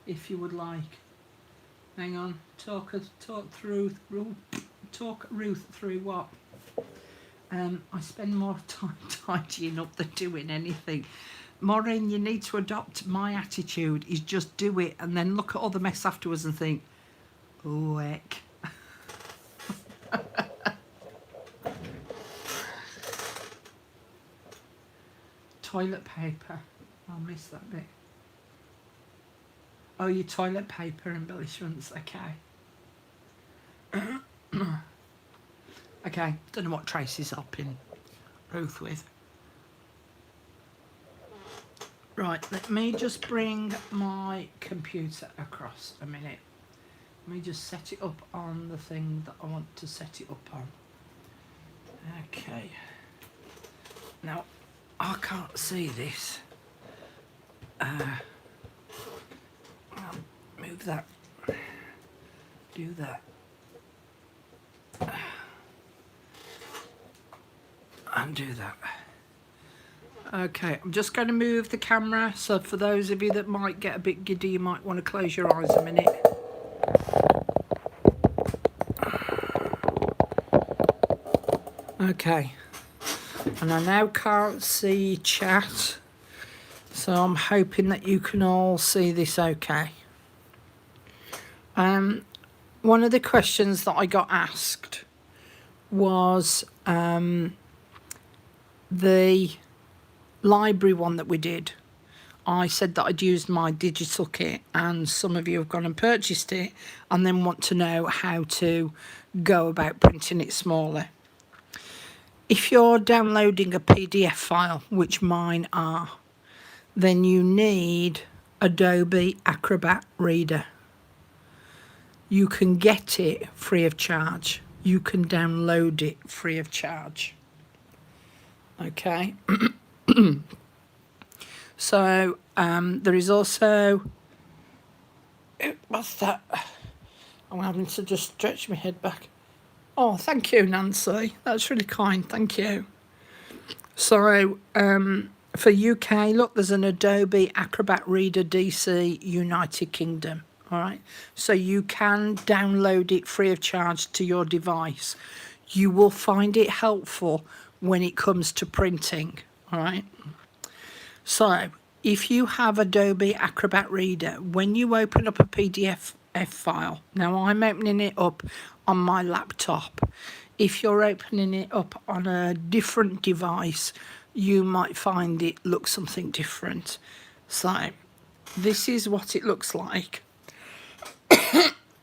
if you would like. Hang on, talk Ruth through what? I spend more time tidying up than doing anything. Maureen, you need to adopt my attitude, is just do it and then look at all the mess afterwards and think, oh heck. Toilet paper. I'll miss that bit. Oh, your toilet paper embellishments. Okay. Okay. Don't know what Tracy's helping Ruth with. Right. Let me just bring my computer across a minute. Let me just set it up on the thing that I want to set it up on. Okay. Now, I can't see this. Move that. Do that. And do that. Okay, I'm just going to move the camera, so for those of you that might get a bit giddy, you might want to close your eyes a minute. Okay. And I now can't see chat, so I'm hoping that you can all see this okay. One of the questions that I got asked was the library one that we did. I said that I'd used my digital kit, and some of you have gone and purchased it and then want to know how to go about printing it smaller. If you're downloading a PDF file, which mine are, then you need Adobe Acrobat Reader. You can get it free of charge. You can download it free of charge. Okay. So there is also, what's that? I'm having to just stretch my head back. Oh, thank you, Nancy. That's really kind. Thank you. So for UK, look, there's an Adobe Acrobat Reader DC United Kingdom. All right. So you can download it free of charge to your device. You will find it helpful when it comes to printing. All right. So if you have Adobe Acrobat Reader, when you open up a PDF file, now I'm opening it up on my laptop. If you're opening it up on a different device, you might find it looks something different. So this is what it looks like.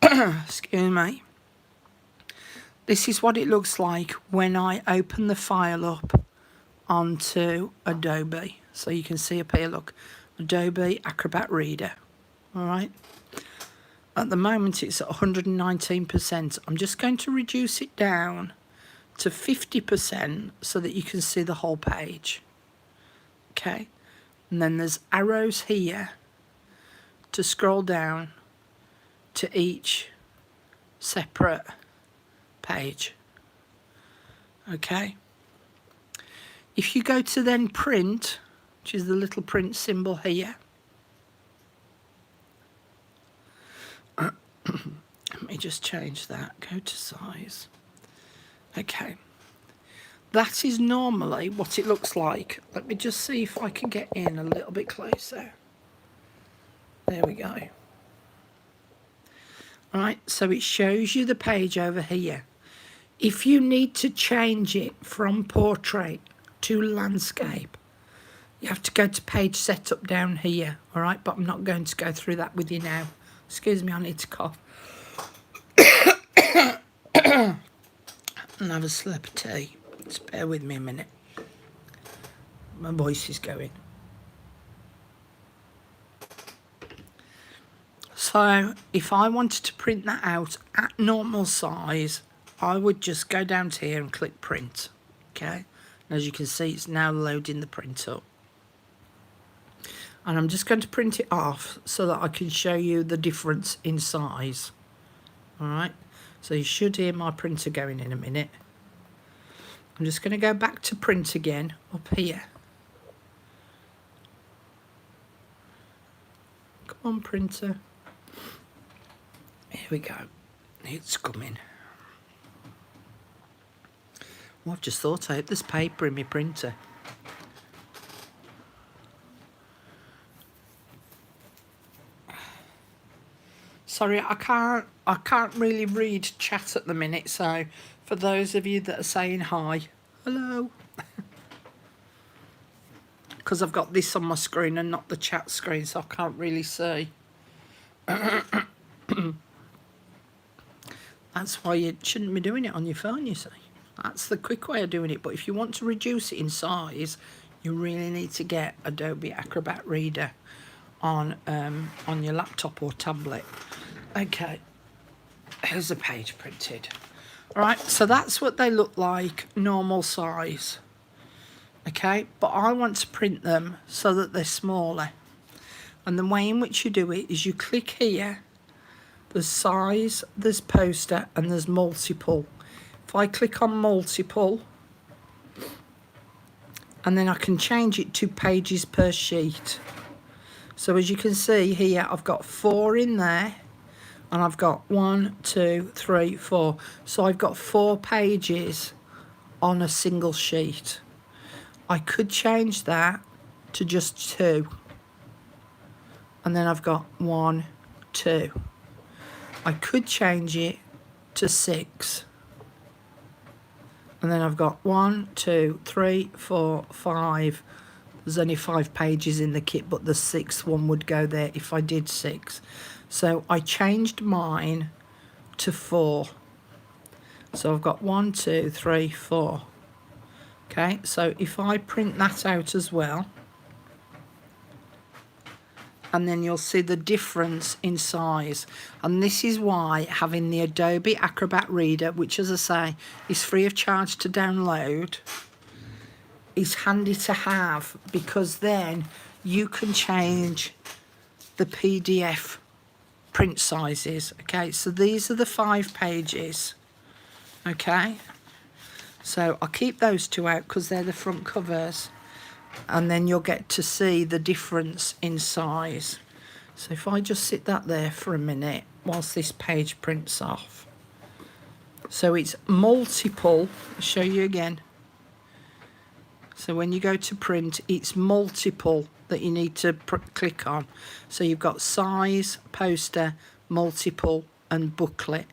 Excuse me. This is what it looks like when I open the file up onto Adobe. So you can see up here, look, Adobe Acrobat Reader. All right. At the moment, it's at 119%. I'm just going to reduce it down to 50% so that you can see the whole page. Okay. And then there's arrows here to scroll down to each separate page. Okay. If you go to then print, which is the little print symbol here, let me just change that, go to size. Okay, that is normally what it looks like. Let me just see if I can get in a little bit closer. There we go. All right, so it shows you the page over here. If you need to change it from portrait to landscape, you have to go to page setup down here. All right, but I'm not going to go through that with you now. Excuse me, I need to cough. And have a slurp of tea. Just bear with me a minute. My voice is going. So if I wanted to print that out at normal size, I would just go down to here and click print. Okay, and as you can see, it's now loading the print up. And I'm just going to print it off so that I can show you the difference in size. All right, so you should hear my printer going in a minute. I'm just going to go back to print again up here. Come on, printer. Here we go. It's coming. Well, I've just thought I hope there's paper in my printer. Sorry, I can't really read chat at the minute, so for those of you that are saying hi, hello. Because I've got this on my screen and not the chat screen, so I can't really see. That's why you shouldn't be doing it on your phone, you see. That's the quick way of doing it. But if you want to reduce it in size, you really need to get Adobe Acrobat Reader on your laptop or tablet. Okay, here's the page printed. All right, so that's what they look like, normal size. Okay, but I want to print them so that they're smaller. And the way in which you do it is you click here. There's size, there's poster, and there's multiple. If I click on multiple, and then I can change it to pages per sheet. So as you can see here, I've got 4 in there, and I've got 1, 2, 3, 4. So I've got 4 pages on a single sheet. I could change that to just 2. And then I've got 1, 2. I could change it to 6. And then I've got 1, 2, 3, 4, 5. There's only 5 pages in the kit, but the 6th one would go there if I did 6. So I changed mine to 4. So I've got 1, 2, 3, 4. Okay, so if I print that out as well, and then you'll see the difference in size. And this is why having the Adobe Acrobat Reader, which, as I say, is free of charge to download, is handy to have, because then you can change the PDF print sizes. Okay, so these are the 5 pages. Okay, so I'll keep those 2 out because they're the front covers, and then you'll get to see the difference in size. So if I just sit that there for a minute whilst this page prints off. So it's multiple, I'll show you again. So when you go to print, it's multiple that you need to click on. So you've got size, poster, multiple and booklet.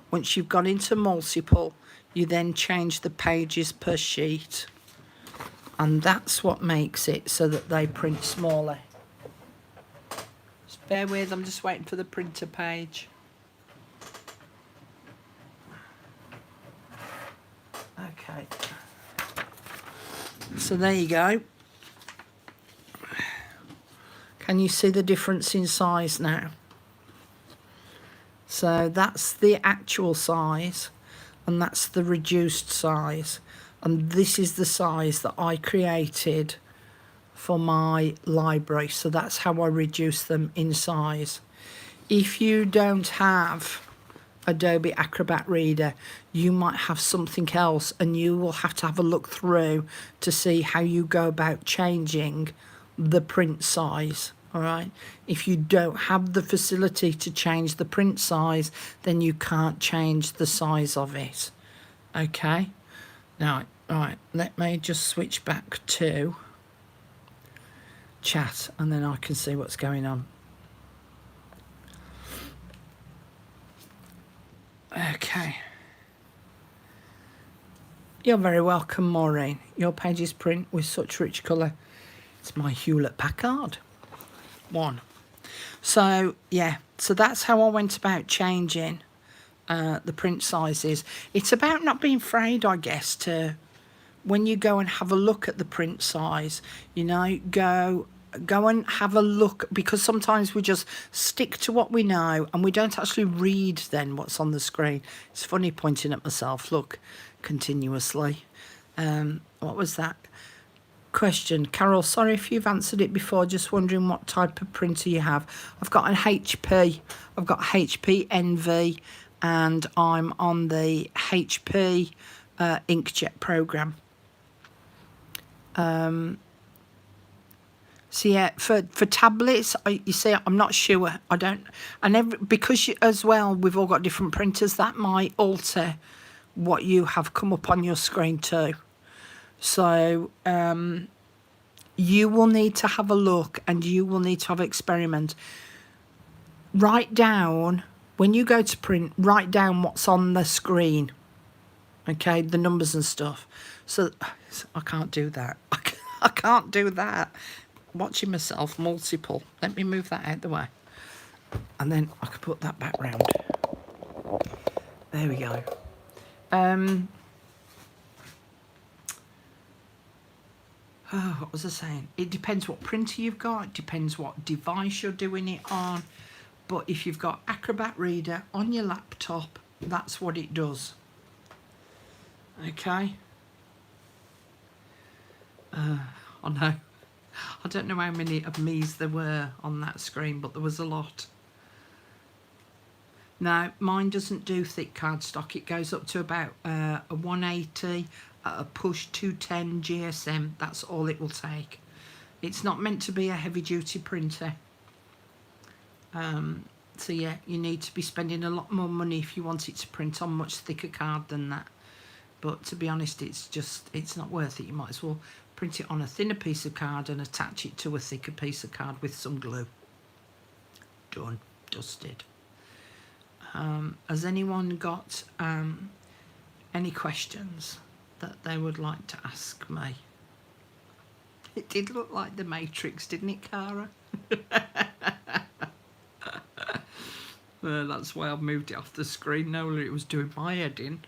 Once you've gone into multiple, you then change the pages per sheet. And that's what makes it so that they print smaller. Just bear with, I'm just waiting for the printer page. Okay. So there you go. Can you see the difference in size now? So that's the actual size, and that's the reduced size. And this is the size that I created for my library. So that's how I reduce them in size. If you don't have Adobe Acrobat Reader, you might have something else, and you will have to have a look through to see how you go about changing the print size. All right, if you don't have the facility to change the print size, then you can't change the size of it. Okay, now, all right, let me just switch back to chat, and then I can see what's going on. Okay. You're very welcome, Maureen. Your pages print with such rich colour. It's my Hewlett-Packard one. So, yeah. So that's how I went about changing the print sizes. It's about not being afraid, I guess, to, when you go and have a look at the print size, you know, go and have a look, because sometimes we just stick to what we know and we don't actually read then what's on the screen. It's funny pointing at myself, look, continuously. What was that? Question, Carol, sorry if you've answered it before, just wondering what type of printer you have. I've got an HP, I've got HP Envy, and I'm on the HP inkjet program. So yeah, for tablets, you see, I'm not sure. I don't, because as well, we've all got different printers, that might alter what you have come up on your screen too. So you will need to have a look, and you will need to have experiment. Write down, when you go to print, write down what's on the screen. Okay, the numbers and stuff. So I can't do that. I can't do that. Watching myself, multiple. Let me move that out the way. And then I can put that back round. There we go. Oh, what was I saying? It depends what printer you've got. It depends what device you're doing it on. But if you've got Acrobat Reader on your laptop, that's what it does. Okay. I know. I don't know how many of me's there were on that screen, but there was a lot. Now, mine doesn't do thick cardstock. It goes up to about a 180, a push 210 GSM. That's all it will take. It's not meant to be a heavy-duty printer. So, yeah, you need to be spending a lot more money if you want it to print on much thicker card than that. But to be honest, it's not worth it. You might as well print it on a thinner piece of card and attach it to a thicker piece of card with some glue. Done. Dusted. Has anyone got any questions that they would like to ask me? It did look like the Matrix, didn't it, Cara? That's why I've moved it off the screen. No, it was doing my head in.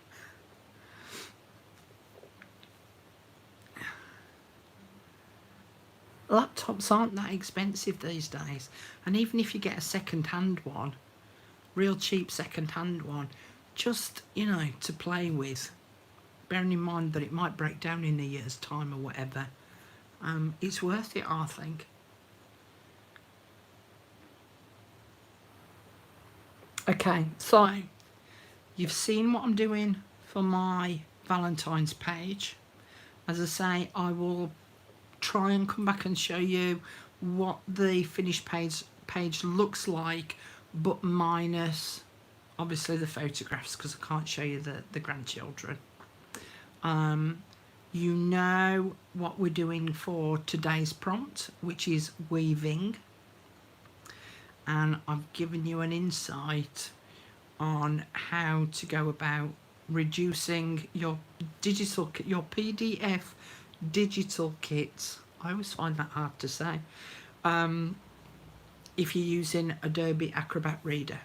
Laptops aren't that expensive these days, and even if you get a second-hand one, real cheap second-hand one, just, you know, to play with, bearing in mind that it might break down in a year's time or whatever, it's worth it, I think. Okay, so you've seen what I'm doing for my Valentine's page. As I say, I will try and come back and show you what the finished page looks like, but minus obviously the photographs, because I can't show you the grandchildren. You know what we're doing for today's prompt, which is weaving, and I've given you an insight on how to go about reducing your PDF digital kits. I always find that hard to say. If you're using Adobe Acrobat Reader.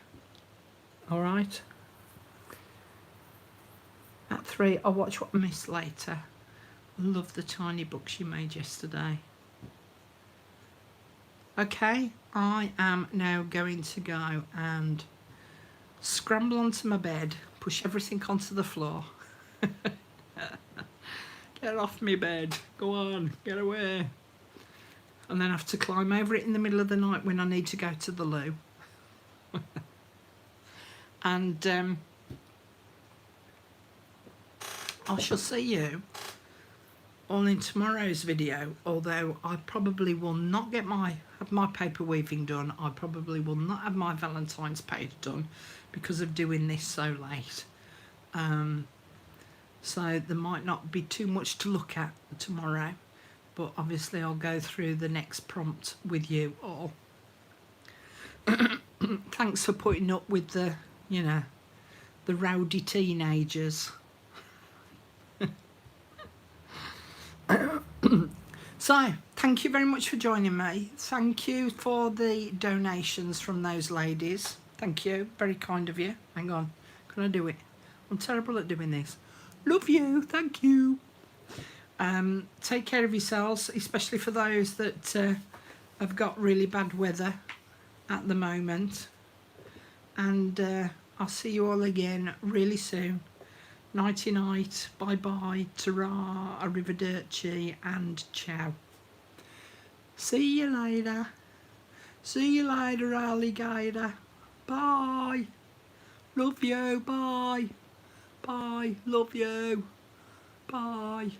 All right. At 3, I'll watch What I Missed later. Love the tiny books you made yesterday. Okay, I am now going to go and scramble onto my bed, push everything onto the floor. Get off me bed, go on, get away. And then have to climb over it in the middle of the night when I need to go to the loo. And I shall see you all in tomorrow's video, although I probably will not have my paper weaving done. I probably will not have my Valentine's page done because of doing this so late. So there might not be too much to look at tomorrow, but obviously I'll go through the next prompt with you all. Thanks for putting up with the, you know, the rowdy teenagers. So, thank you very much for joining me. Thank you for the donations from those ladies. Thank you. Very kind of you. Hang on. Can I do it? I'm terrible at doing this. Love you. Thank you. Take care of yourselves, especially for those that have got really bad weather at the moment. And I'll see you all again really soon. Nighty night, bye bye, ta-ra, arrivederci, and ciao. See you later. See you later, alligator. Bye. Love you. Bye. Bye. Love you. Bye.